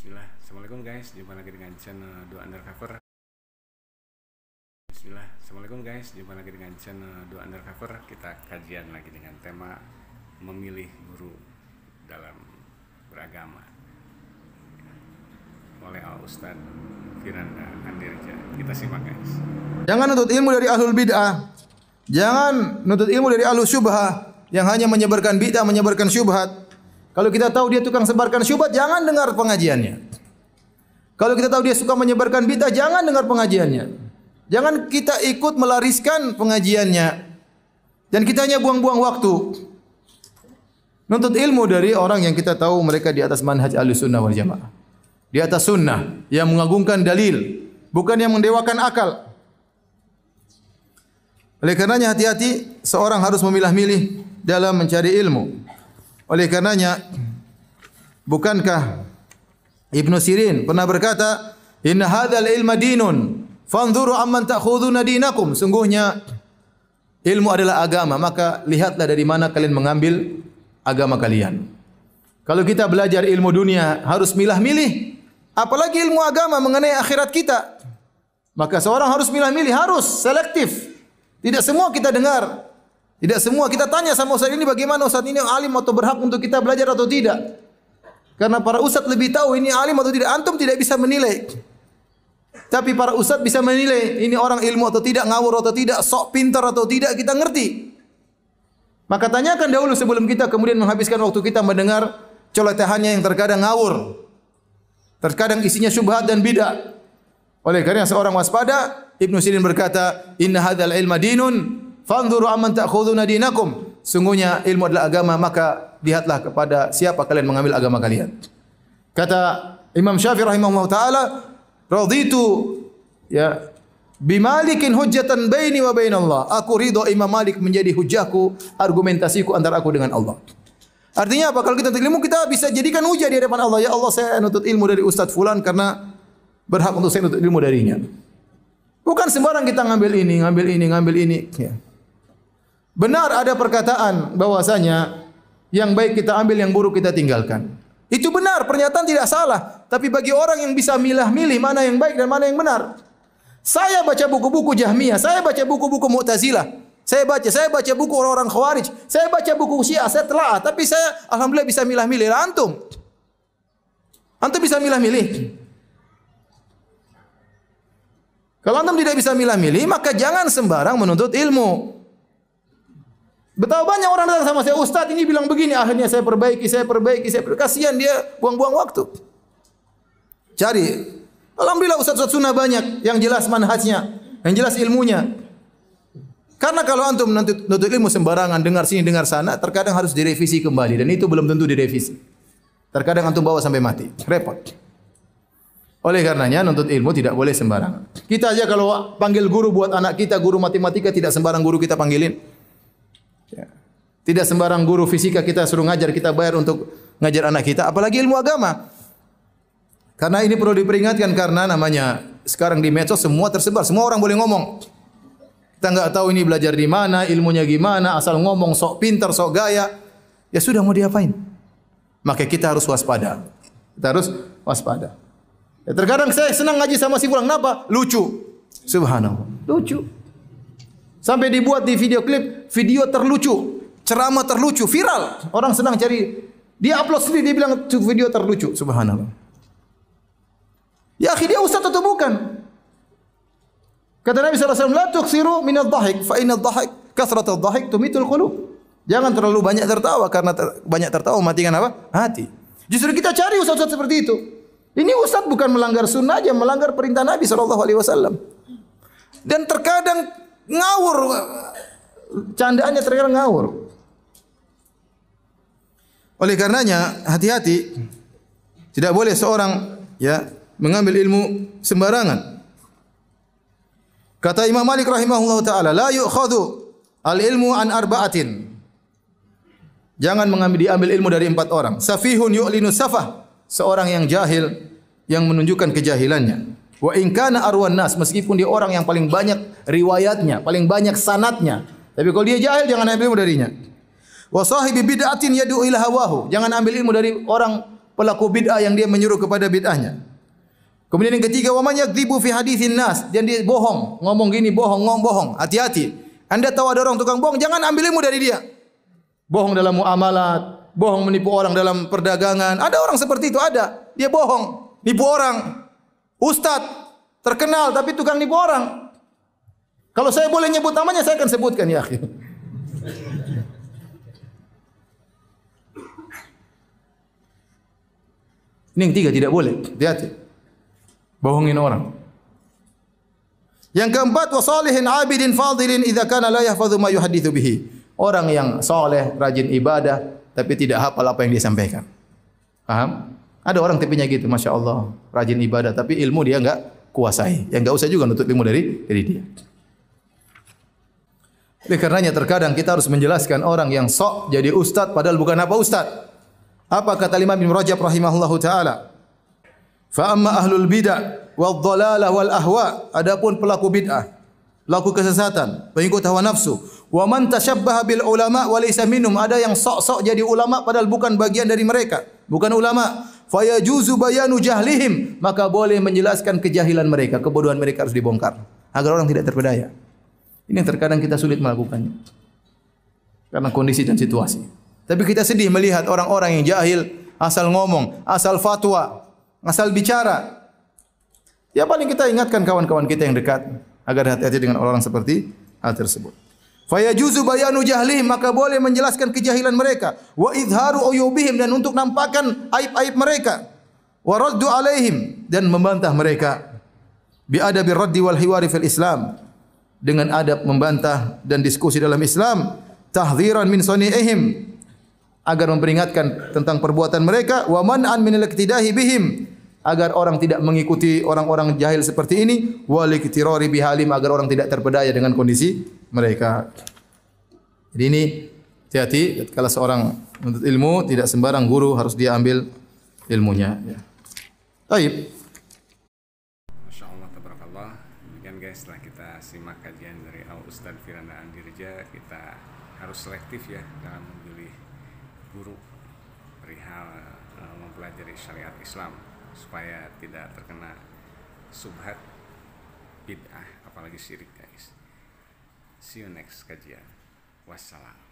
Bismillah. Assalamualaikum guys, jumpa lagi dengan channel Dua Undercover. Bismillah. Assalamualaikum guys, jumpa lagi dengan channel Dua Undercover. Kita kajian lagi dengan tema memilih guru dalam beragama oleh Al Ustaz Firanda Andirja. Kita simak guys. Jangan nuntut ilmu dari ahlul bid'ah. Jangan nuntut ilmu dari ahlus syubhah yang hanya menyebarkan bid'ah, menyebarkan syubhat. Kalau kita tahu dia tukang sebarkan syubhat, jangan dengar pengajiannya. Kalau kita tahu dia suka menyebarkan bid'ah, jangan dengar pengajiannya. Jangan kita ikut melariskan pengajiannya. Dan kita hanya buang-buang waktu. Nuntut ilmu dari orang yang kita tahu mereka di atas manhaj Ahlussunnah wal Jamaah. Di atas sunnah yang mengagungkan dalil, bukan yang mendewakan akal. Oleh karenanya hati-hati seorang harus memilah-milih dalam mencari ilmu. Oleh karenanya bukankah Ibnu Sirin pernah berkata, "Inna hadzal ilma dinun, fanzuru amman ta'khuduna dinakum." Sungguhnya ilmu adalah agama, maka lihatlah dari mana kalian mengambil agama kalian. Kalau kita belajar ilmu dunia harus milah-milih, apalagi ilmu agama mengenai akhirat kita. Maka seorang harus milah-milih, harus selektif. Tidak semua kita dengar. Tidak semua kita tanya sama ustaz ini bagaimana, ustaz ini alim atau berhak untuk kita belajar atau tidak. Karena para ustaz lebih tahu ini alim atau tidak. Antum tidak bisa menilai. Tapi para ustaz bisa menilai ini orang ilmu atau tidak, ngawur atau tidak, sok pintar atau tidak, kita ngerti. Maka tanyakan dahulu sebelum kita kemudian menghabiskan waktu kita mendengar celotehannya yang terkadang ngawur. Terkadang isinya syubhat dan bid'ah. Oleh karena seorang waspada, Ibnu Sirin berkata, "Inna hadzal ilma dinun, fanzuru amman ta'khuduna dinakum." Sungguhnya ilmu adalah agama, maka lihatlah kepada siapa kalian mengambil agama kalian. Kata Imam Syafi'i rahimahullah taala, "Raditu ya bimalikin hujjatan baini wa bainallah." Aku ridho Imam Malik menjadi hujahku, argumentasiku antara aku dengan Allah. Artinya apa? Kalau kita nuntut ilmu, kita bisa jadikan hujah di hadapan Allah. Ya Allah, saya nuntut ilmu dari Ustaz Fulan karena berhak untuk saya nuntut ilmu darinya. Bukan sembarang kita ngambil ini, ngambil ini. Ya. Benar ada perkataan bahwasanya yang baik kita ambil, yang buruk kita tinggalkan. Itu benar, pernyataan tidak salah. Tapi bagi orang yang bisa milah-milih mana yang baik dan mana yang benar. Saya baca buku-buku Jahmiyah, saya baca buku-buku Mu'tazilah. Saya baca buku orang-orang Khawarij. Saya baca buku Syiah, saya telaah. Tapi saya alhamdulillah bisa milah-milih. Antum bisa milah-milih. Kalau antum tidak bisa milah-milih, maka jangan sembarang menuntut ilmu. Betapa banyak orang datang sama saya, "Ustaz ini bilang begini," akhirnya saya perbaiki. Kasihan dia buang-buang waktu. Cari. Alhamdulillah ustaz-ustaz sunnah banyak yang jelas manhajnya, yang jelas ilmunya. Karena kalau antum menuntut ilmu sembarangan, dengar sini, dengar sana, terkadang harus direvisi kembali dan itu belum tentu direvisi. Terkadang antum bawa sampai mati, repot. Oleh karenanya nuntut ilmu tidak boleh sembarangan. Kita aja kalau panggil guru buat anak kita, guru matematika tidak sembarang guru kita panggilin. Ya. Tidak sembarang guru fisika kita suruh ngajar, kita bayar untuk ngajar anak kita, apalagi ilmu agama. Karena ini perlu diperingatkan karena namanya sekarang di medsos semua tersebar, semua orang boleh ngomong. Kita enggak tahu ini belajar di mana, ilmunya gimana, asal ngomong sok pintar, sok gaya. Ya sudah, mau diapain? Maka kita harus waspada. Ya, terkadang saya senang ngaji sama si fulan, kenapa? Lucu. Subhanallah. Lucu. Sampai dibuat di video klip, video terlucu, ceramah terlucu, viral. Orang senang cari. Dia upload sendiri, dia bilang itu video terlucu. Subhanallah. Ya akhi, dia ustaz atau bukan? Kata Nabi SAW, "La tuksiru minal dhahik, fa inal dhahik, kasratul dhahik tumitul qulub." Jangan terlalu banyak tertawa, karena banyak tertawa mematikan apa? Hati. Justru kita cari ustaz-ustaz seperti itu. Ini ustaz bukan melanggar sunnah aja, melanggar perintah Nabi SAW. Dan terkadang ngawur, candaannya terkadang ngawur. Oleh karenanya hati-hati, tidak boleh seorang ya mengambil ilmu sembarangan. Kata Imam Malik rahimahullah taala, "La yu'khadhu al-ilmu an arba'atin." Jangan diambil ilmu dari 4 orang. Safihun yu'linu safah, seorang yang jahil yang menunjukkan kejahilannya. Wa in kana arwan nas, meskipun dia orang yang paling banyak riwayatnya, paling banyak sanadnya, tapi kalau dia jahil jangan ambil ilmu darinya. Wa sahibi bid'atin yad'u ila hawahu, jangan ambil ilmu dari orang pelaku bid'ah yang dia menyuruh kepada bid'ahnya. Kemudian yang ketiga, wa man yakdzibu fi haditsin nas, dan dia bohong, ngomong gini bohong, ngomong bohong. Hati-hati. Anda tahu ada orang tukang bohong, jangan ambil ilmu dari dia. Bohong dalam muamalat, bohong menipu orang dalam perdagangan. Ada orang seperti itu, ada. Dia bohong, nipu orang. Ustaz terkenal tapi tukang nipu orang. Kalau saya boleh nyebut namanya, saya akan sebutkan ya. Ini yang tiga tidak boleh. Hati-hati. Bohongin orang. Yang keempat, wa salihin abidin fadilin idza kana la yahfadzu ma yuhadditsu bihi. Orang yang saleh, rajin ibadah tapi tidak hafal apa yang dia sampaikan. Paham? Ada orang tipenya gitu, Masya Allah, rajin ibadah tapi ilmu dia enggak kuasai. Yang enggak usah juga nuntut ilmu dari dia. Oleh karenanya terkadang kita harus menjelaskan orang yang sok jadi ustaz padahal bukan apa ustaz. Apa kata Imam Ibnu Rajab rahimahullahu taala? Fa amma ahlul bid'ah wal dhalalah wal ahwa, adapun pelaku bid'ah, pelaku kesesatan, pengikut hawa nafsu, wa man tashabbaha bil ulama wa laysa minhum, ada yang sok-sok jadi ulama padahal bukan bagian dari mereka, bukan ulama, fa yajuzu bayanu jahlihim, maka boleh menjelaskan kejahilan mereka, kebodohan mereka harus dibongkar agar orang tidak terpedaya. Ini yang terkadang kita sulit melakukannya karena kondisi dan situasi. Tapi kita sedih melihat orang-orang yang jahil, asal ngomong, asal fatwa, asal bicara. Ya paling kita ingatkan kawan-kawan kita yang dekat agar hati-hati dengan orang seperti hal tersebut. Fa yajuzu bayanu jahlihim, maka boleh menjelaskan kejahilan mereka, wa idharu uyubihim, dan untuk nampakkan aib-aib mereka, wa raddu alaihim, dan membantah mereka, bi adabi raddi wal hiwari fil Islam, dengan adab membantah dan diskusi dalam Islam, tahdhiran min sani'ihim, agar memperingatkan tentang perbuatan mereka, wa man'an min al-iktidahi bihim, agar orang tidak mengikuti orang-orang jahil seperti ini, wa liktirari bihalim, agar orang tidak terpedaya dengan kondisi mereka. Jadi ini hati-hati kalau seorang menuntut ilmu, tidak sembarang guru harus dia ambil ilmunya ya. Baik. Masya Allah, tabarakallah. Demikian guys, setelah kita simak kajian dari Al Ustaz Firanda Andirja, kita harus selektif ya dalam memilih guru perihal mempelajari syariat Islam supaya tidak terkena subhat bid'ah apalagi syirik guys. See you next kajian. Wassalam.